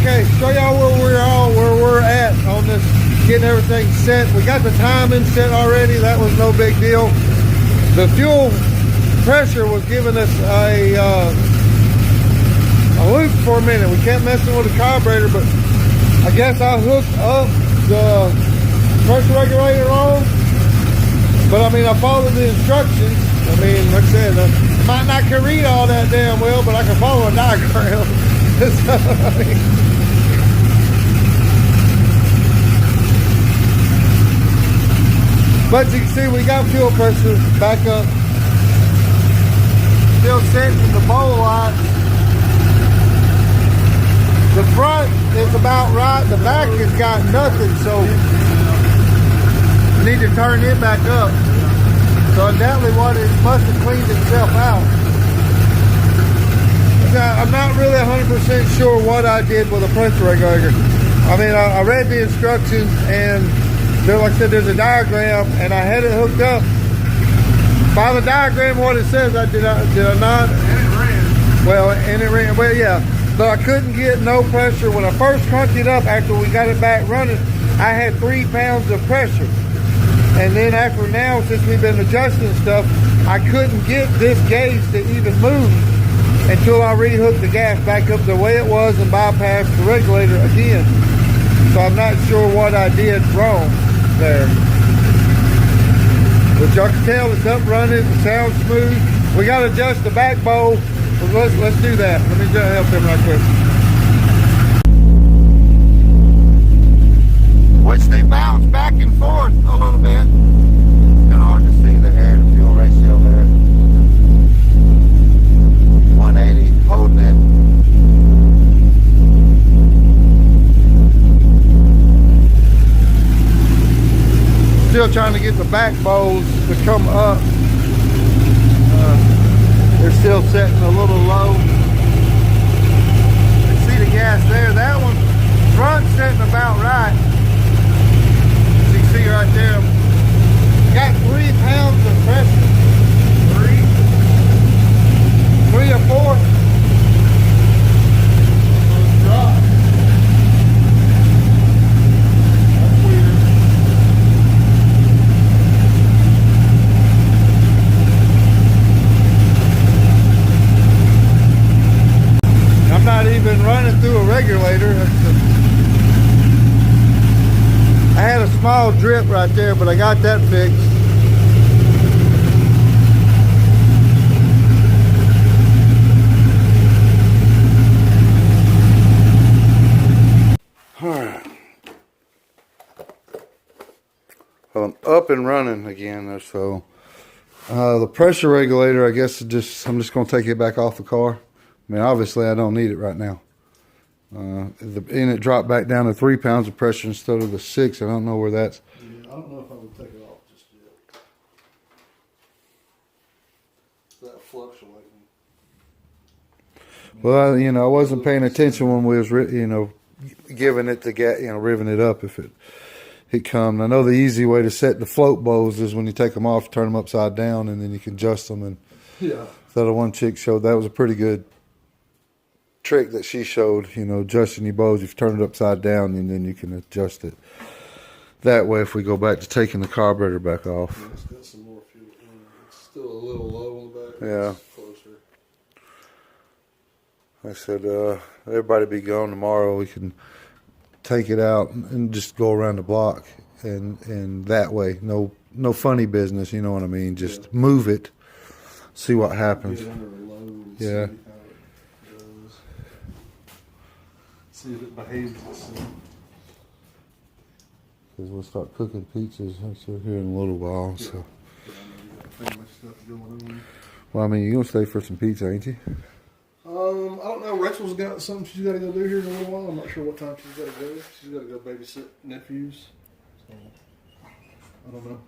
Okay, show y'all where we're at on this, getting everything set. We got the timing set already. That was no big deal. The fuel pressure was giving us a loop for a minute. We kept messing with the carburetor, but I guess I hooked up the pressure regulator on. But I mean, I followed the instructions. I mean, like I said, I might not can read all that damn well, but I can follow a diagram. So, I mean, but you can see we got fuel pressure back up. Still setting the bowl light. The front is about right. The back has got nothing, so we need to turn it back up. So undoubtedly what it must have cleaned itself out. I'm not really 100% sure what I did with a pressure regulator. I mean, I read the instructions, and there, like I said, there's a diagram, and I had it hooked up. By the diagram, what it says, did I not? And it ran. Well, and it ran. Well, yeah, but I couldn't get no pressure. When I first cranked it up, after we got it back running, I had 3 pounds of pressure. And then after now, since we've been adjusting stuff, I couldn't get this gauge to even move until I rehooked the gas back up the way it was and bypassed the regulator again. So I'm not sure what I did wrong there. But y'all can tell it's up running, it sounds smooth. We got to adjust the back bowl. Let's do that. Let me just help him right quick. Which they bounce back and forth a little bit. It's kind of hard to see the air to fuel ratio there. 180, holding it. Still trying to get the back bowls to come up. They're still setting a little low. You see the gas there. That one, front setting about right. See right there, got 3 pounds of pressure. 3 or 4. Drop. That's weird. I'm not even running through a regulator. I had a small drip right there, but I got that fixed. Alright. Well, I'm up and running again, so the pressure regulator, I guess I'm just going to take it back off the car. I mean, obviously I don't need it right now. And it dropped back down to 3 pounds of pressure instead of the 6. I don't know where that's. Yeah, I don't know if I would take it off just yet. That fluctuating. Well, you know, I wasn't paying attention when we was, you know, giving it the gas, you know, revving it up if it come. I know the easy way to set the float bowls is when you take them off, turn them upside down, and then you can adjust them. And yeah, so the one chick showed that was a pretty good trick that she showed, you know, adjusting your bows. If you turn it upside down, and then you can adjust it that way. If we go back to taking the carburetor back off, yeah, it's got some more fuel. It's still a little low on the back. Yeah. It's closer. I said, everybody be gone tomorrow. We can take it out and just go around the block, and that way, no funny business. You know what I mean? Just move it, see what happens. Get under a load and Yeah. see how it goes. See if it behaves itself. Because we'll start cooking pizzas here in a little while. Yeah. So, But I know you got too much stuff going on. well, I mean, you're gonna stay for some pizza, ain't you? I don't know. Rachel's got something she's got to go do here in a little while. I'm not sure what time she's got to go. She's got to go babysit nephews. So, I don't know.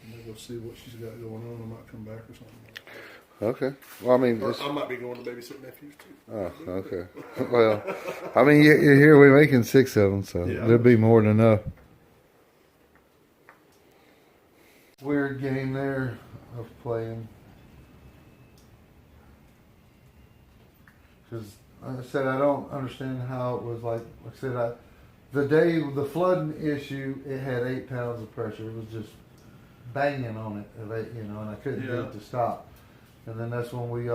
I'm going to go see what she's got going on. I might come back or something. Okay. Well, I mean, Or I might be going to babysit nephews too. oh, okay. Well, I mean, you're here. We're making 6 of them, so Yeah. there'll be more than enough. Weird game there of playing. Because I said I don't understand how it was like I said, the day of the flooding issue, it had 8 pounds of pressure. It was just banging on it, and I couldn't get it to stop. And then that's when we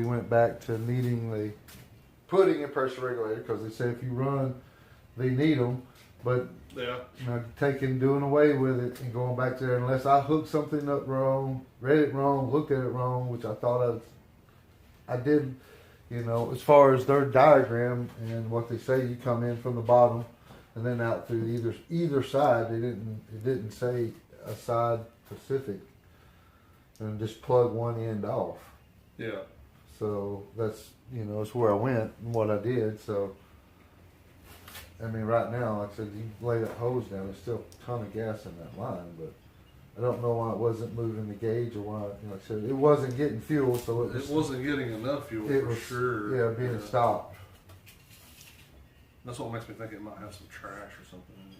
went back to putting a pressure regulator, because they say if you run, they need them. But doing away with it and going back there, unless I hooked something up wrong, read it wrong, looked at it wrong, which I thought I did. As far as their diagram and what they say, you come in from the bottom and then out through either side. It didn't say a side specific, and just plug one end off. Yeah. So that's it's where I went and what I did. So I mean, right now, like I said, you lay that hose down, there's still a ton of gas in that line, but I don't know why it wasn't moving the gauge or why. Like I said, it wasn't getting fuel, so it wasn't getting enough fuel for sure. Yeah, being stopped. That's what makes me think it might have some trash or something in it.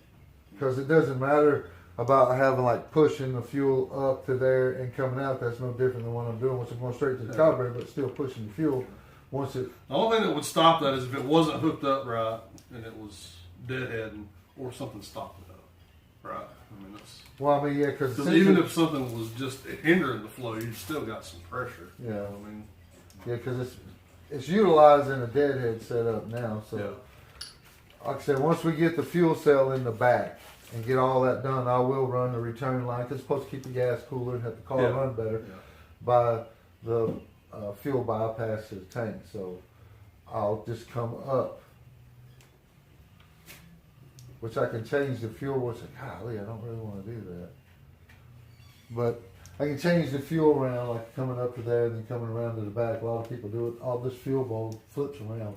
Because it doesn't matter about having like pushing the fuel up to there and coming out. That's no different than what I'm doing, which I'm going straight to the carburetor, but still pushing the fuel. The only thing that would stop that is if it wasn't hooked up right and it was deadheading, or something stopped it up. Right. I mean, that's. Well, I mean, yeah, because even if something was just hindering the flow, you still got some pressure. Yeah. I mean. Yeah, because it's utilizing a deadhead setup now. So, like I said, once we get the fuel cell in the back and get all that done, I will run the return line, because it's supposed to keep the gas cooler and have the car run better by the fuel bypass to the tank. So I'll just come up, which I can change the fuel, which golly, I don't really want to do that. But I can change the fuel around, like coming up to there and then coming around to the back. A lot of people do it. All this fuel bowl flips around.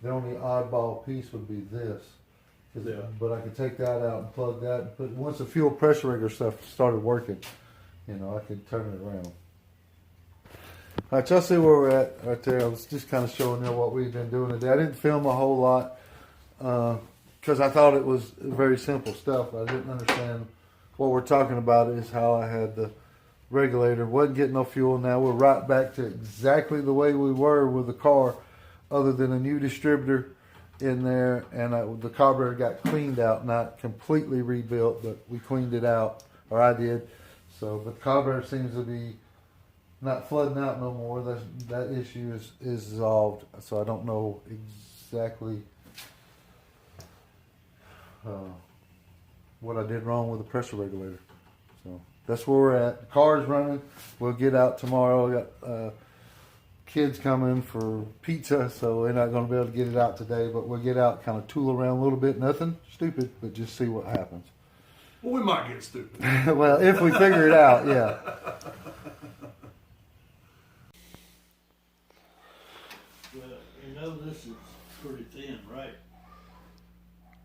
The only oddball piece would be this. But I could take that out and plug that and put, once the fuel pressure regulator stuff started working, I could turn it around. All right, y'all see where we're at right there. I was just kind of showing you what we've been doing today. I didn't film a whole lot because I thought it was very simple stuff. I didn't understand what we're talking about is how I had the regulator, wasn't getting no fuel. Now we're right back to exactly the way we were with the car, other than a new distributor in there, and the carburetor got cleaned out, not completely rebuilt, but we cleaned it out, or I did. So, but the carburetor seems to be not flooding out no more. That issue is resolved. So I don't know exactly what I did wrong with the pressure regulator. So that's where we're at. The car's running. We'll get out tomorrow. We got kids coming for pizza, so we're not going to be able to get it out today, but we'll get out, kind of tool around a little bit. Nothing stupid, but just see what happens. Well, we might get stupid. Well, if we figure it out, yeah. Well, this is pretty thin, right?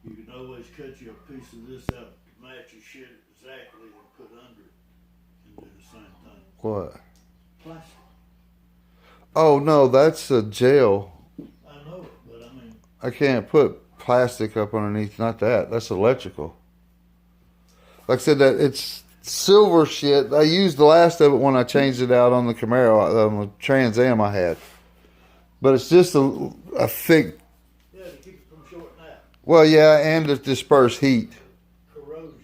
You can always cut you a piece of this out to match your shit exactly and put under it and do the same thing. What? Plastic. Oh, no, that's a gel. I know it, but I mean... I can't put plastic up underneath, not that. That's electrical. Like I said, that it's silver shit. I used the last of it when I changed it out on the Camaro, on the Trans Am I had. But it's just a thick... Yeah, to keep it from shorting out. Well, yeah, and to disperse heat. Corrosion.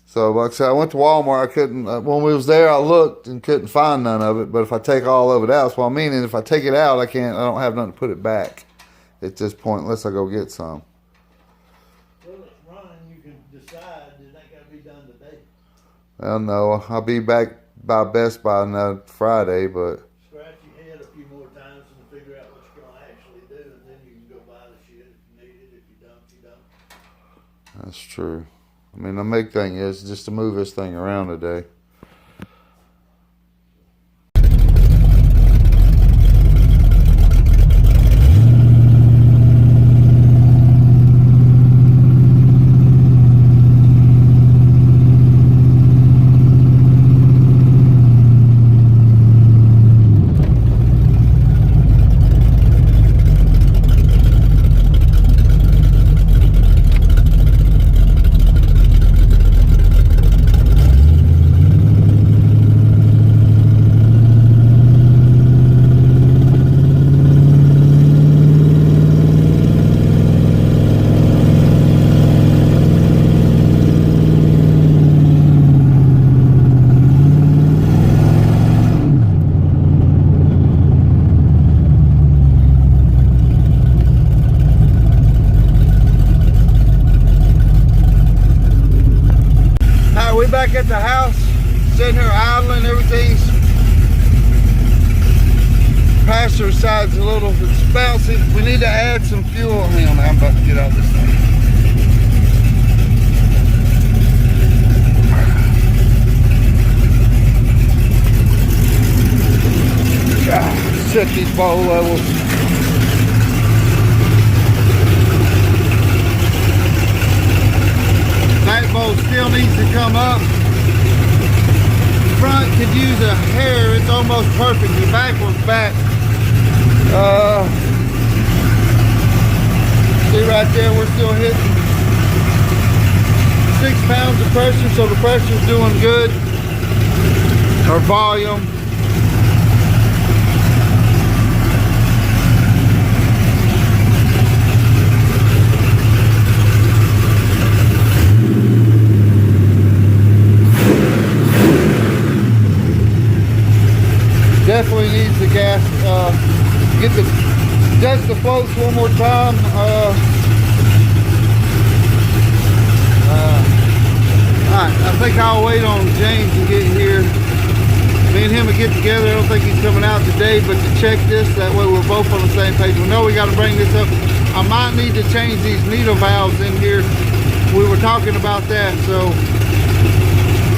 So, like I said, I went to Walmart. I couldn't... when we was there, I looked and couldn't find none of it. But if I take all of it out, that's what I mean. And if I take it out, I don't have nothing to put it back at this point unless I go get some. Well, it's running. You can decide. It ain't got to be done today. Well, no. I'll be back by Best Buy Friday, but... Scratch your head a few more times and figure out what you're going to actually do, and then you can go buy the shit if you need it. If you don't, you don't. That's true. I mean, the big thing is just to move this thing around today. the house, sitting here idling, everything's passenger side's a little, it's bouncy. We need to add some fuel. Hang on, I'm about to get out of this thing. Check these bowl levels. Back bowl still needs to come up. Front could use a hair. It's almost perfect. The back one's back. See right there, we're still hitting 6 pounds of pressure, so the pressure's doing good. Or volume. Definitely needs the gas. Dust the floats one more time. Alright, I think I'll wait on James to get here. Me and him will get together. I don't think he's coming out today, but to check this, that way we're both on the same page. We know we got to bring this up. I might need to change these needle valves in here. We were talking about that, so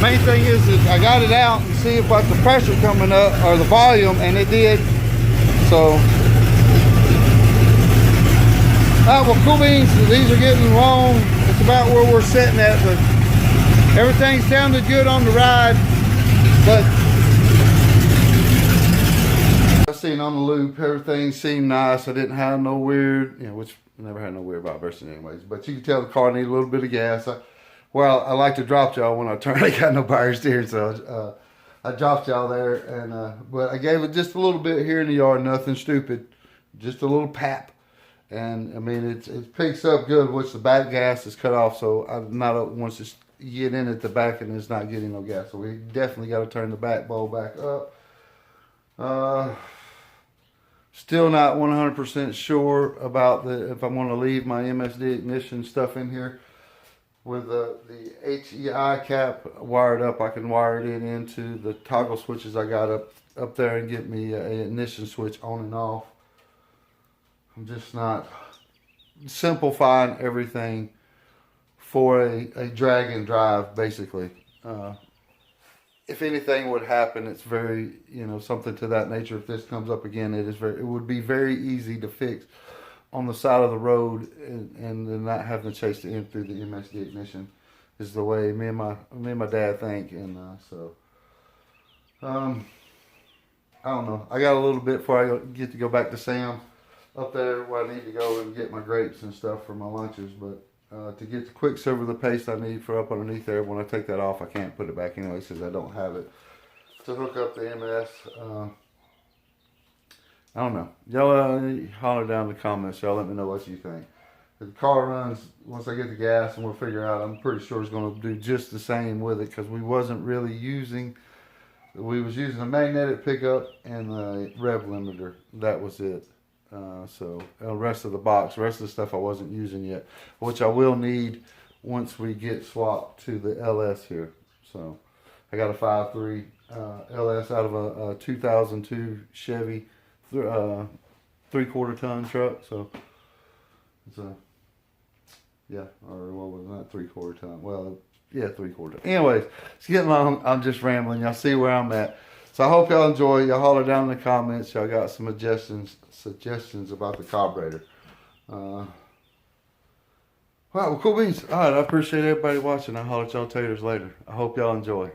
main thing is that I got it out and see if the pressure coming up or the volume, and it did. So, well, cool beans. These are getting long. It's about where we're sitting at, but everything sounded good on the ride. But I seen on the loop, everything seemed nice. I didn't have no weird, which I never had no weird vibration anyways. But you can tell the car needed a little bit of gas. Well, I like to drop y'all when I turn. I got no power steering, so I dropped y'all there, and but I gave it just a little bit here in the yard, nothing stupid, just a little pap, and I mean it picks up good. Which the back gas is cut off, so I'm not once it's get in at the back and it's not getting no gas. So we definitely got to turn the back bowl back up. Still not 100% sure about if I'm going to leave my MSD ignition stuff in here. With the HEI cap wired up, I can wire it into the toggle switches I got up there and get me an ignition switch on and off. I'm just not simplifying everything for a drag and drive, basically. If anything would happen, it's very, something to that nature. If this comes up again, it would be very easy to fix on the side of the road and then not having to chase the end through the MSD ignition is the way me and my dad think. And so I don't know. I got a little bit before I get to go back to Sam up there where I need to go and get my grapes and stuff for my lunches. But to get the Quicksilver, the paste I need for up underneath there, when I take that off, I can't put it back anyway because I don't have it to hook up the MS. I don't know. Y'all holler down in the comments. Y'all let me know what you think. If the car runs, once I get the gas and we'll figure out, I'm pretty sure it's going to do just the same with it, because we was using a magnetic pickup and the rev limiter. That was it. So the rest of the stuff I wasn't using yet, which I will need once we get swapped to the LS here. So I got a 5.3 LS out of a 2002 Chevy 3/4 ton truck. So it's or what was that, 3/4 ton? Well, yeah, 3/4. Anyways, it's getting long. I'm just rambling. Y'all see where I'm at. So I hope y'all enjoy. Y'all holler down in the comments. Y'all got some suggestions about the carburetor. Well, cool beans. All right, I appreciate everybody watching. I'll holler at y'all taters later. I hope y'all enjoy.